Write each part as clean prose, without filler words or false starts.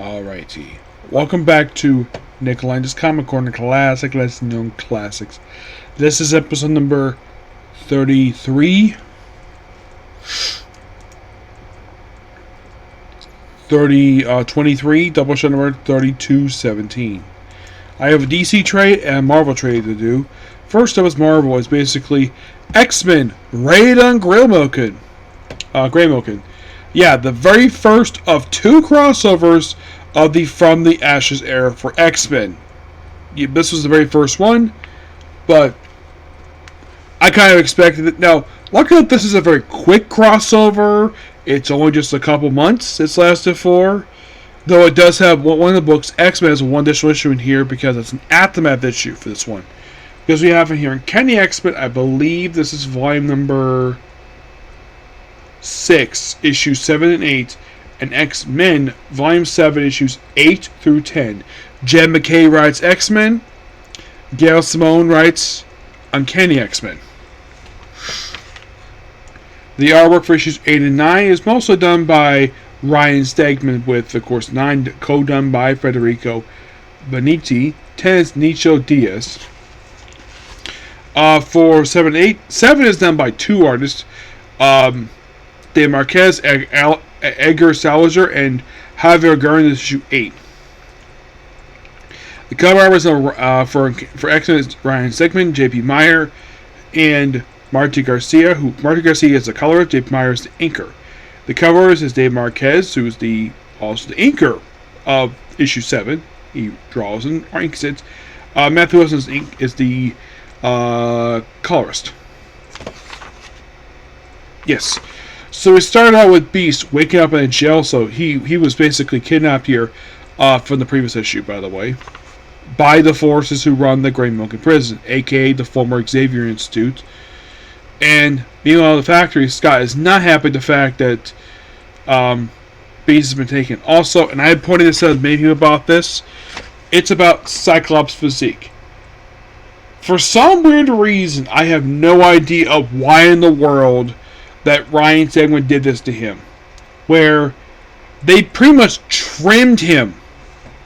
Alrighty. Welcome back to Nick Lenz Comic Corner Classic, Lesson Known Classics. This is episode number 33. 23, Doubleshot number 3217. I have a DC trade and a Marvel trade to do. First up is Marvel. It's basically X-Men Raid on Graymalkin. Graymalkin. Yeah, the very first of two crossovers of the From the Ashes era for X-Men. Yeah, this was the very first one, but I kind of expected it. Now, luckily this is a very quick crossover. It's only just a couple months it's lasted for. Though it does have one of the books, X-Men has one additional issue in here because it's an aftermath issue for this one. Because we have in here in Kenny X-Men, I believe this is volume number 6, issues 7 and 8, and X-Men, volume 7, issues 8 through 10. Jen McKay writes X-Men, Gail Simone writes Uncanny X-Men. The artwork for issues 8 and 9 is mostly done by Ryan Stegman, with, of course, 9 co-done by Federico Beniti, 10 is Nicho Diaz. For 7 and 8, 7 is done by 2 artists, De Marquez, Edgar Salazar, and Javier Garn. Issue 8. The cover art for X-Men is Ryan Stegman, J.P. Meyer, and Marty Garcia. Marty Garcia is the colorist, J.P. Meyer is the inker. The cover artist is Dave Marquez, who is also the inker of issue 7. He draws and inks it. Matthew Wilson is the colorist. Yes. So we started out with Beast waking up in a jail. So he was basically kidnapped here from the previous issue, by the way, by the forces who run the Graymalkin prison, aka the former Xavier Institute. And meanwhile, the factory, Scott is not happy with the fact that Beast has been taken. Also, and I had pointed this out maybe about this, it's about Cyclops' physique. For some weird reason, I have no idea of why in the world that Ryan Stegman did this to him, where they pretty much trimmed him.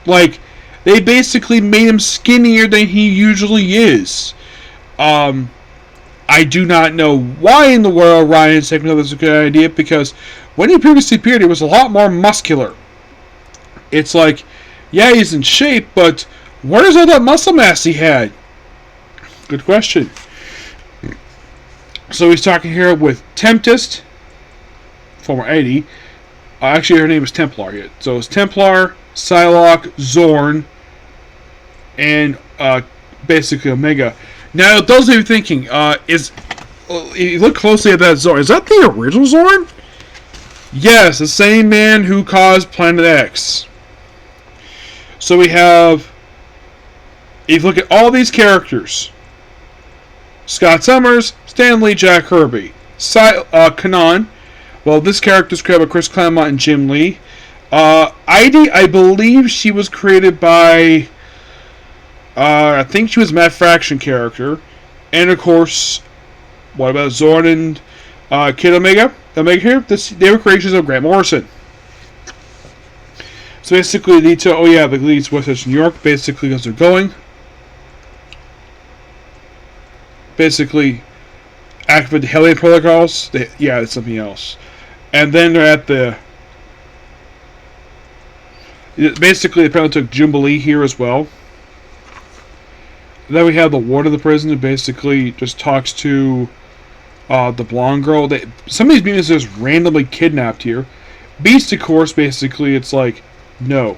Like, they basically made him skinnier than he usually is. I do not know why in the world Ryan Stegman thought this was a good idea, because when he previously appeared, he was a lot more muscular. It's like, yeah, he's in shape, but where's all that muscle mass he had? Good question. So he's talking here with Tempest, former Eddie. Actually, her name is Templar yet. So it's Templar, Psylocke, Zorn, and basically Omega. Now, those of you thinking, you look closely at that Zorn. Is that the original Zorn? Yes, the same man who caused Planet X. So we have, if you look at all these characters, Scott Summers, Stan Lee, Jack Kirby. Kanan, well, this character is created by Chris Claremont and Jim Lee. I believe she was created by, I think she was a Matt Fraction character. And, of course, what about Zorn and Kid Omega? Omega here? They were creations of Grant Morrison. So basically, the leads West New York, basically, because they're going. Basically, activate the Hellion protocols. It's something else. And then they're at the... Basically, they apparently took Jubilee here as well. Then we have the ward of the prison, who basically just talks to the blonde girl. Some of these mutants are just randomly kidnapped here. Beast, of course, basically, it's like, no.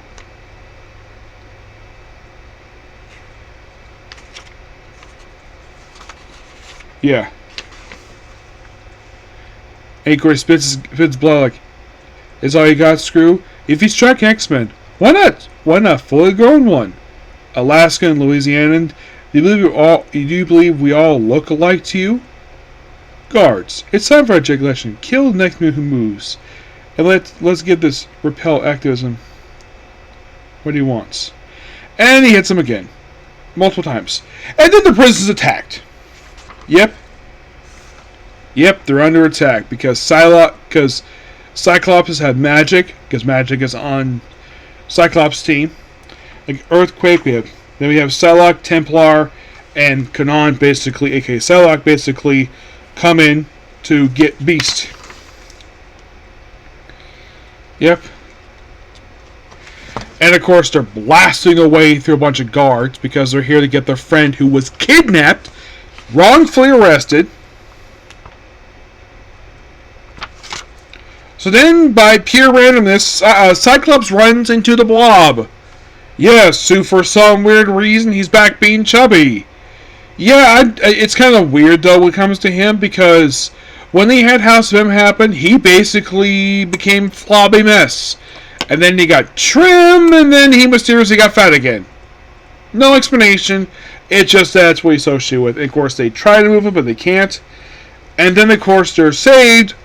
Yeah. And of course, spits blood like, is all you got, Screw? If he's tracking X-Men, why not? Why not fully grown one? Alaska and Louisiana, do you believe we all look alike to you? Guards, it's time for our jubilation. Kill the next mutant who moves. And let's get this repel activism what he wants. And he hits him again. Multiple times. And then the prison's attacked. Yep, they're under attack because Cyclops has magic, because magic is on Cyclops team. Like Earthquake, then we have Psylocke, Templar, and Kanan, basically, aka Psylocke, basically come in to get Beast. Yep. And of course, they're blasting away through a bunch of guards because they're here to get their friend who was kidnapped, wrongfully arrested. So then, by pure randomness, Cyclops runs into the Blob. Yes, so for some weird reason, he's back being chubby. Yeah, it's kind of weird, though, when it comes to him, because when they had House of M happen, he basically became flabby mess. And then he got trim, and then he mysteriously got fat again. No explanation. It's just that's what he's associated with. And of course, they try to move him, but they can't. And then, of course, they're saved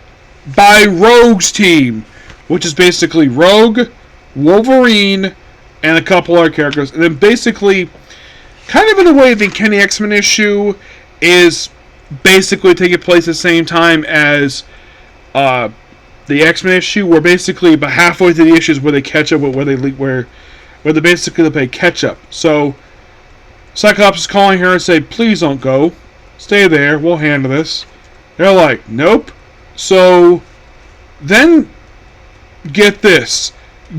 by Rogue's team, which is basically Rogue, Wolverine, and a couple other characters. And then basically, kind of in a way, the Kenny X-Men issue is basically taking place at the same time as the X-Men issue, where basically about halfway through the issues where they catch up with where they basically play catch up. So Cyclops is calling her and say, "Please don't go. Stay there. We'll handle this." They're like, "Nope." So then, get this: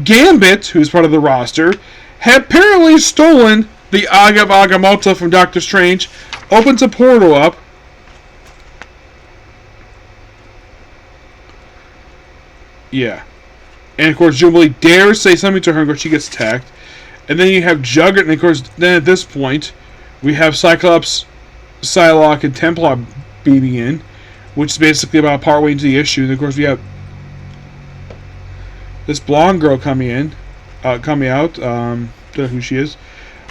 Gambit, who's part of the roster, had apparently stolen the Aga of Agamotto from Doctor Strange, opens a portal up. Yeah. And of course, Jubilee dares say something to her, and of course, she gets attacked. And then you have Juggernaut, and of course, then at this point, we have Cyclops, Psylocke, and Templar beaming in, which is basically about partway into the issue. And of course, we have this blonde girl coming out. Don't know who she is.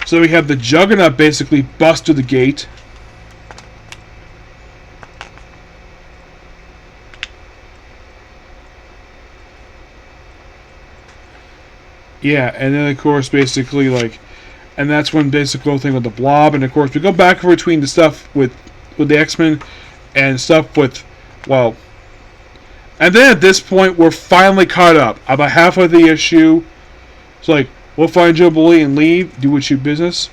So we have the Juggernaut basically bust through the gate. Yeah, and then of course basically and that's when basically the whole thing with the Blob, and of course we go back and between the stuff with the X-Men and stuff with, well, and then at this point we're finally caught up. About halfway the issue, it's like, we'll find Jubilee and leave, do what you business.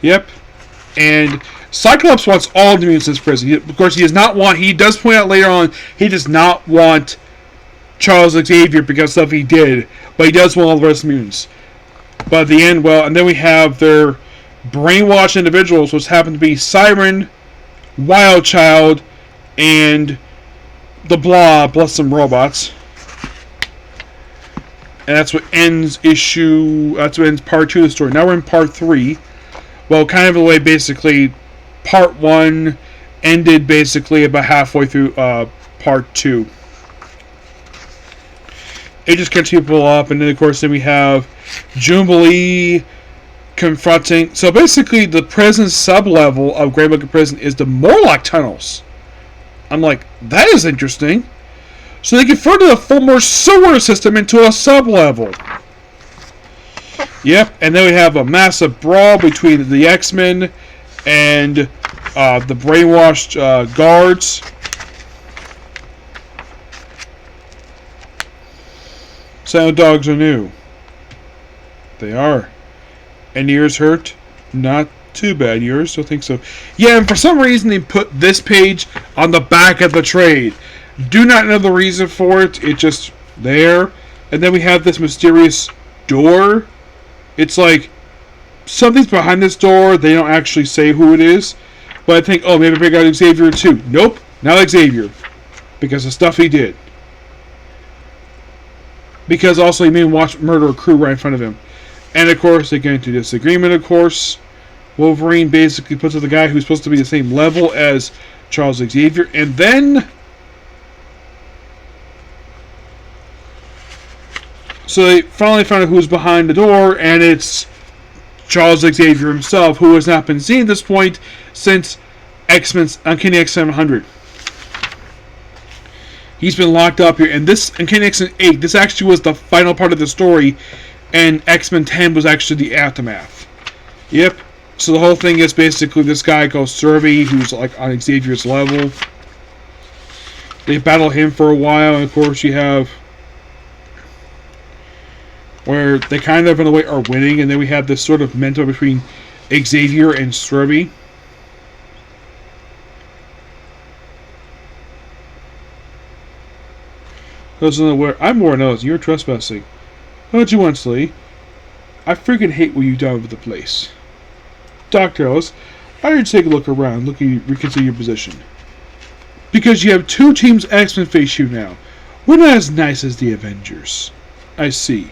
Yep. And Cyclops wants all the mutants in this prison. Of course, he does point out later on, he does not want Charles Xavier because of stuff he did, but he does want all the rest of the mutants. But at the end, and then we have their brainwashed individuals, which happen to be Siren, Wild Child, and the Blob, plus some robots. And that's what ends part 2 of the story. Now we're in part 3. Well, kind of the way basically part 1 ended basically about halfway through part 2. It just catches people up, and then of course we have Jubilee confronting. So basically, the prison sub-level of Graymalkin Prison is the Morlock tunnels. I'm like, that is interesting. So they converted a former sewer system into a sub-level. Yep, and then we have a massive brawl between the X-Men and the brainwashed guards. Sound dogs are new. They are. And yours hurt? Not too bad. Yours? Don't think so. Yeah, and for some reason they put this page on the back of the trade. Do not know the reason for it. It's just there. And then we have this mysterious door. It's like something's behind this door. They don't actually say who it is. But I think, oh, maybe I got Xavier too. Nope, not Xavier. Because of stuff he did. Because also he made him murder a crew right in front of him. And of course, they get into disagreement, of course. Wolverine basically puts up the guy who's supposed to be the same level as Charles Xavier. And then, so they finally found out who's behind the door, and it's Charles Xavier himself, who has not been seen at this point since X-Men's Uncanny X-Men 100. He's been locked up here, and this Uncanny X-Men 8, this actually was the final part of the story, and X-Men 10 was actually the aftermath. Yep. So the whole thing is basically this guy called Survey, who's like on Xavier's level. They battle him for a while, and of course you have where they kind of, in a way, are winning, and then we have this sort of mentor between Xavier and Strubby. I'm more knows you're trespassing. What you want, Slee? I freaking hate what you've done with the place. Dr. Ellis, I need to take a look around, reconsider your position. Because you have two teams X-Men face you now. We're not as nice as the Avengers. I see.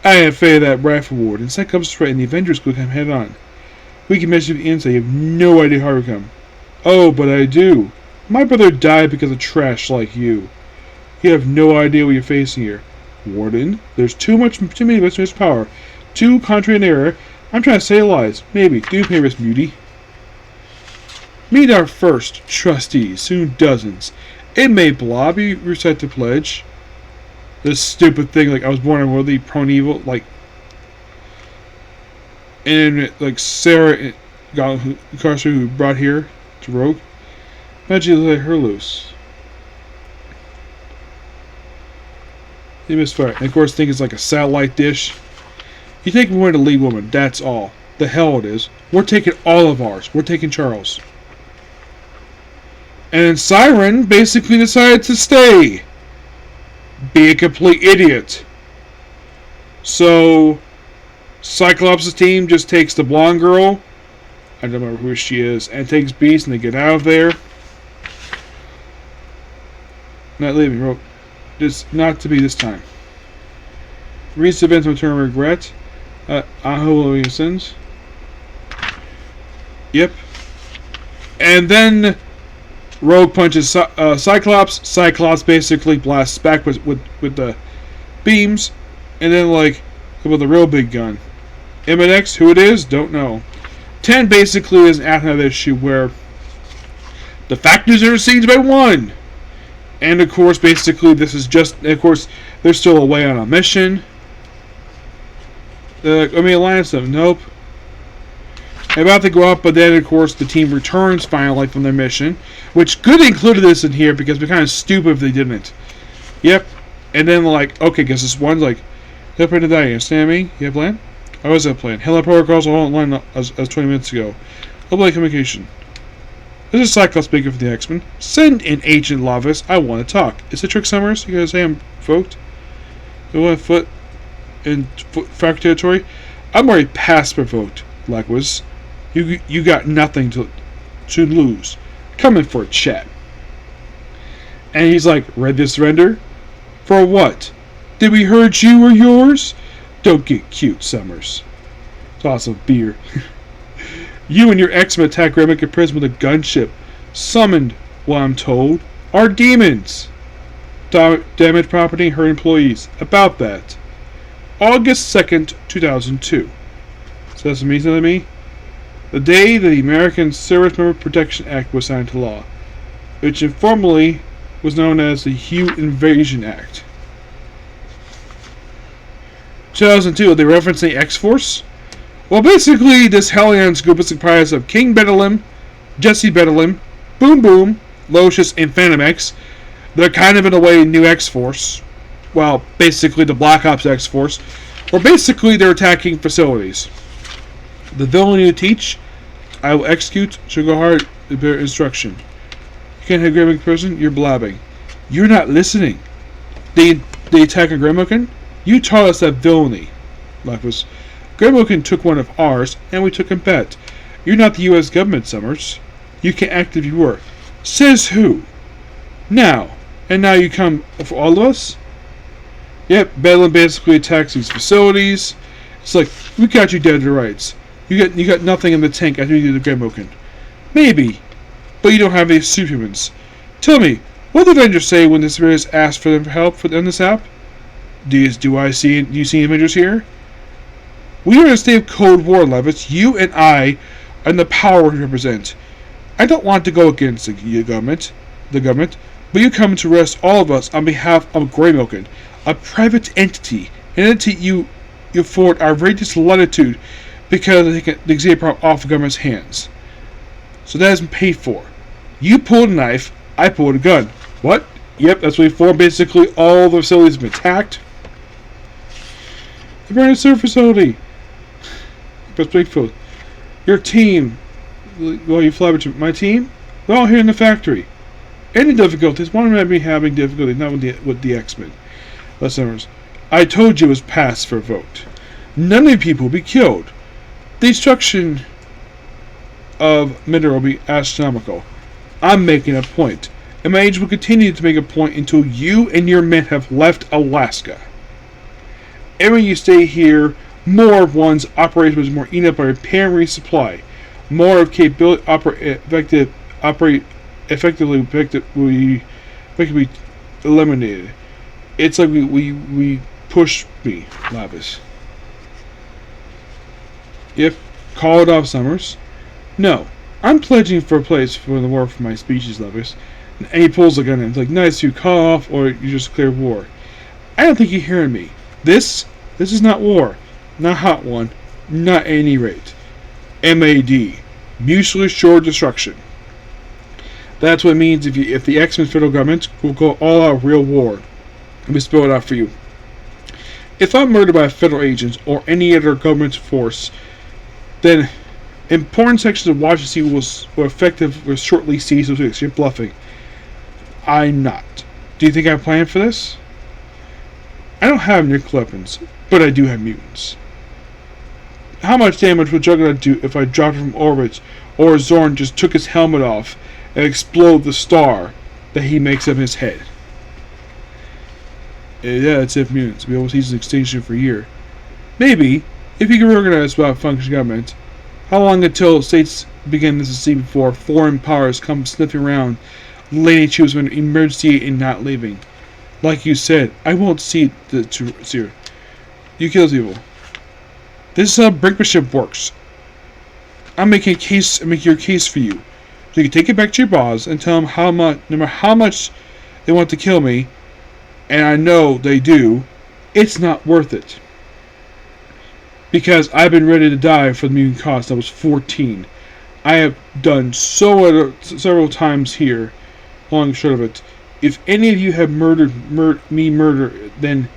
I have faith that rifle ward, and Cyclops threat and the Avengers could come head on. We can measure the inside, you have no idea how we come. Oh, but I do. My brother died because of trash like you. You have no idea what you're facing here. Warden, there's too many listeners' power. Too contrary in error. I'm trying to say lies. Maybe. Do pay risk, beauty. Meet our first trustees, soon dozens. Inmate Blobby, recite the pledge. This stupid thing, like I was born unworthy, prone evil, like. And like Sarah, Carcer, who brought here to Rogue. Imagine you let her loose. They misfire. And of course, think it's like a satellite dish. You take one to lead woman, that's all. The hell it is. We're taking all of ours. We're taking Charles. And Siren basically decided to stay. Be a complete idiot. So, Cyclops' team just takes the blonde girl. I don't remember who she is. And takes Beast and they get out of there. Not leaving, Rope. Just not to be this time. Reese events return regret. Aho Williamson's. Yep. And then Rogue punches Cyclops. Cyclops basically blasts back with the beams. And then, like, with a real big gun. MNX, who it is, don't know. 10 basically is an aftermath issue where the factories are sieged by 1. And of course, basically, this is just. Of course, they're still away on a mission. Alliance them. Nope. They're about to go up, but then, of course, the team returns finally from their mission, which could have included this in here because it'd be kind of stupid if they didn't. Yep. And then, like, okay, guess this one's like, they're ready to die. You understand me? You have a plan? I was that plan. Hell, protocols are all online as 20 minutes ago. Global communication. This is Cyclops speaking for the X-Men. Send in Agent Lavis. I want to talk. Is it Trick Summers? You guys say I'm provoked? You want foot in factory territory? I'm already past provoked, Lackwis. You got nothing to lose. Come in for a chat. And he's like, ready to surrender? For what? Did we hurt you or yours? Don't get cute, Summers. Toss of beer. You and your X-Men attack Graymalkin prison with a gunship. Summoned, well, I'm told, are demons. Damage property, hurt employees. About that. August 2nd, 2002. So that's amazing to me. The day that the American Service Member Protection Act was signed into law, which informally was known as the Hue Invasion Act. 2002, they referenced the X-Force. Well, basically, this Hellions group is comprised of King Bedlam, Jesse Bedlam, Boom Boom, Lucius, and Phantom X. They're kind of, in a way, new X-Force. Well, basically the Black Ops X-Force. Or basically, they're attacking facilities. The villain you teach, I will execute, so go hard, bear instruction. You can't have Graymalkin prison, you're blabbing. You're not listening. The attack on Graymalkin? You taught us that villainy. Lackwis. Graymalkin took one of ours, and we took him back. You're not the U.S. government, Summers. You can act if you were. Says who? Now. And now you come for all of us? Yep, Bedlam basically attacks these facilities. It's like, we got you dead to rights. You got nothing in the tank after you did the Graymalkin. Maybe. But you don't have any superhumans. Tell me, what did Avengers say when the Avengers asked for them for help on this app? Do you see Avengers here? We are in a state of Cold War, Levis. You and I are the power we represent. I don't want to go against the government, but you come to arrest all of us on behalf of Graymalkin, a private entity, an entity you afford outrageous latitude because they can the Xavier problem off the government's hands. So that has been paid for. You pulled a knife, I pulled a gun. What? Yep, that's what we formed. Basically, all the facilities have been attacked. The burn server facility. Press Wakefield. Your team. Well, you flabbergasted. My team? They're all here in the factory. Any difficulties? One might be having difficulties, not with the X-Men. Listeners, I told you it was passed for a vote. None of you people will be killed. The destruction of mineral will be astronomical. I'm making a point, and my age will continue to make a point until you and your men have left Alaska. And when you stay here, more of one's operation was more eaten up by repair and resupply. More of capability effectively eliminated. It's like we push me, Lavis. Yep, call it off, Summers. No, I'm pledging for a place for the war for my species, Lavis. And he pulls a gun and it's like, nice, you call off or you just declare war. I don't think you're hearing me. This is not war. Not hot one. Not at any rate. MAD. Mutually assured destruction. That's what it means if the X-Men federal government will go all out real war. Let me spell it out for you. If I'm murdered by a federal agent or any other government force, then important sections of Washington will shortly cease. You're bluffing. I'm not. Do you think I planned for this? I don't have nuclear weapons, but I do have mutants. How much damage would Juggernaut do if I dropped it from orbit, or Zorn just took his helmet off and explode the star that he makes up in his head? Yeah, it's if mutants. We always use extinction for a year. Maybe, if you can organize without functioning government. How long until states begin this to see before foreign powers come sniffing around, letting choose an emergency and not leaving? Like you said, I won't see the zero. You kill people. This is how brinkmanship works. I'm making your case for you. So you can take it back to your boss and tell them how much, no matter how much they want to kill me, and I know they do, it's not worth it. Because I've been ready to die for the mutant cause. I was 14. I have done several times here, long and short of it. If any of you have murdered, then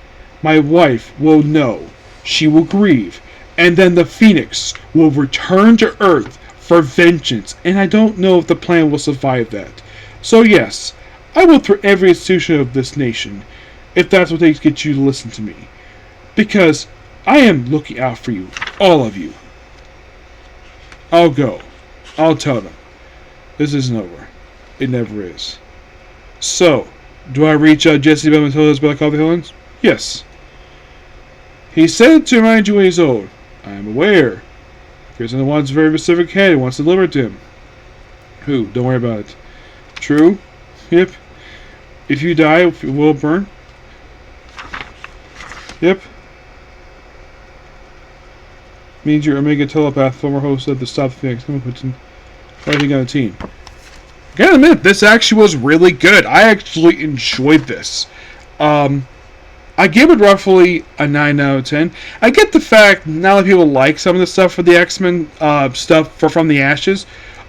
my wife will know. She will grieve. And then the Phoenix will return to Earth for vengeance. And I don't know if the plan will survive that. So yes, I will throw every institution of this nation, if that's what takes to get you to listen to me. Because I am looking out for you, all of you. I'll go. I'll tell them. This isn't over. It never is. So, do I reach out Jesse Bell and tell us about the Helens? Yes. He said to remind you when he's old. I am aware. Prison wants a very specific head and wants to deliver it to him. Who? Don't worry about it. True? Yep. If you die, it will burn? Yep. Means you're Omega Telepath, former host of the Stop the Phoenix. Fighting on a team. I gotta admit, this actually was really good. I actually enjoyed this. I give it roughly a 9 out of 10. I get the fact now that people like some of the stuff for the X-Men stuff From the Ashes,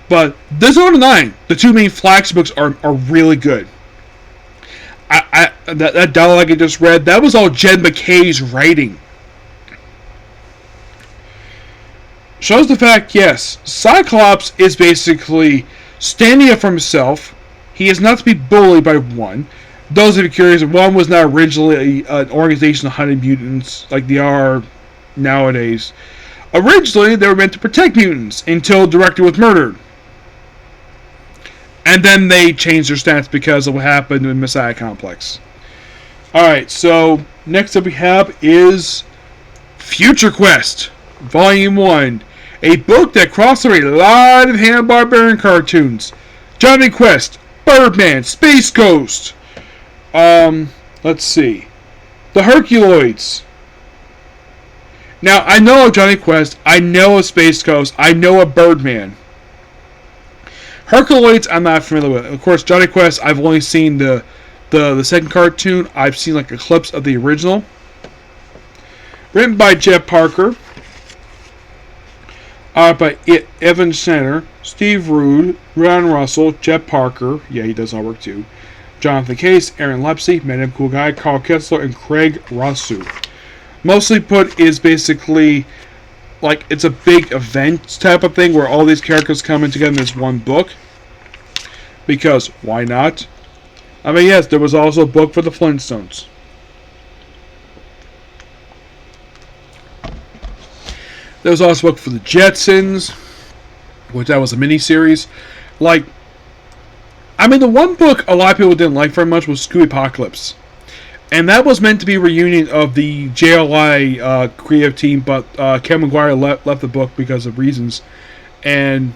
but this is 9. The two main flagship books are really good. That dialogue I just read, that was all Jed McKay's writing. Shows the fact, yes, Cyclops is basically standing up for himself. He is not to be bullied by one. Those of you curious, one was not originally an organization of hunting mutants like they are nowadays. Originally, they were meant to protect mutants until the director was murdered. And then they changed their stance because of what happened in Messiah Complex. Alright, so next up we have is Future Quest, Volume 1. A book that crossed over a lot of Hanna-Barbera cartoons. Johnny Quest, Birdman, Space Ghost. Let's see. The Herculoids. Now, I know of Johnny Quest. I know of Space Ghost. I know of Birdman. Herculoids, I'm not familiar with. Of course, Johnny Quest, I've only seen the second cartoon. I've seen like a clips of the original. Written by Jeff Parker. By Evan Schneider, Steve Rude, Ron Russell, Jeff Parker, yeah, he does all work too, Jonathan Case, Aaron Lepsey, Madam Cool Guy, Carl Kessler, and Craig Rosu. Mostly Put is basically like it's a big event type of thing where all these characters come in together in this one book. Because why not? I mean, yes, there was also a book for the Flintstones. There was also a book for the Jetsons, which that was a miniseries. Like, I mean, the one book a lot of people didn't like very much was Scooby Apocalypse. And that was meant to be a reunion of the JLI creative team, but Kevin McGuire left the book because of reasons. And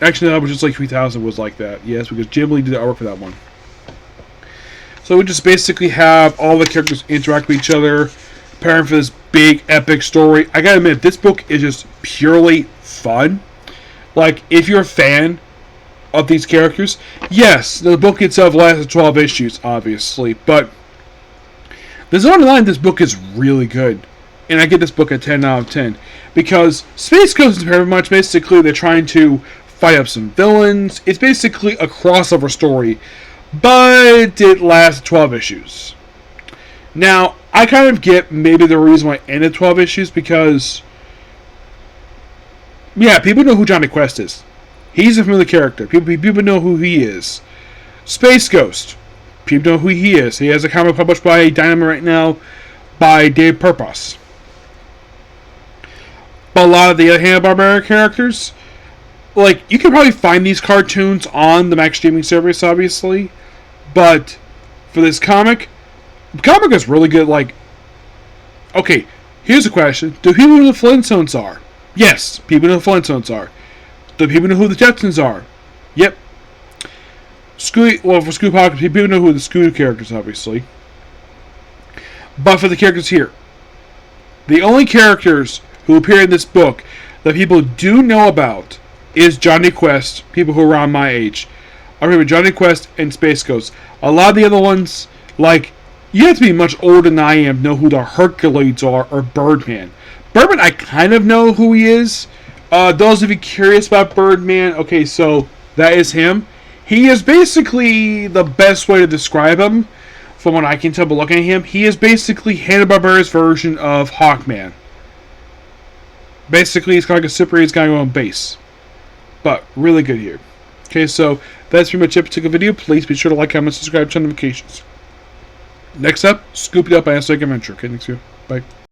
actually, that was just like 3000 was like that. Yes, because Jim Lee did the artwork for that one. So we just basically have all the characters interact with each other, preparing for this big epic story. I gotta admit, this book is just purely fun. Like, if you're a fan of these characters, yes, the book itself lasted 12 issues, obviously, but there's on the line this book is really good. And I give this book a 10 out of 10. Because Space Ghost is very much basically they're trying to fight up some villains. It's basically a crossover story, but it lasts 12 issues. Now, I kind of get maybe the reason why it ended 12 issues because, yeah, people know who Johnny Quest is. He's a familiar character. People know who he is. Space Ghost. People know who he is. He has a comic published by Dynamite right now by Dave Purpose. But a lot of the other Hanna-Barbera characters, like, you can probably find these cartoons on the Max streaming service, obviously. But for this comic, the comic is really good. Like, okay, here's a question. Do people know who the Flintstones are? Yes, people know who the Flintstones are. Do people know who the Jetsons are? Yep. For Scooby Pocket, people know who the Scooby characters, obviously. But for the characters here, the only characters who appear in this book that people do know about is Johnny Quest, people who are around my age. I remember Johnny Quest and Space Ghost. A lot of the other ones, like, you have to be much older than I am to know who the Hercules are or Birdman. Birdman, I kind of know who he is. Those of you curious about Birdman, okay, so that is him. He is basically the best way to describe him, from what I can tell by looking at him. He is basically Hanna-Barbera's version of Hawkman. Basically, he's kind of like a super he's guy on base. But, really good here. Okay, so that's pretty much it for the video. Please be sure to like, comment, subscribe, turn notifications. Next up, Scoop It Up by Aesthetic Adventure. Okay, next video. Bye.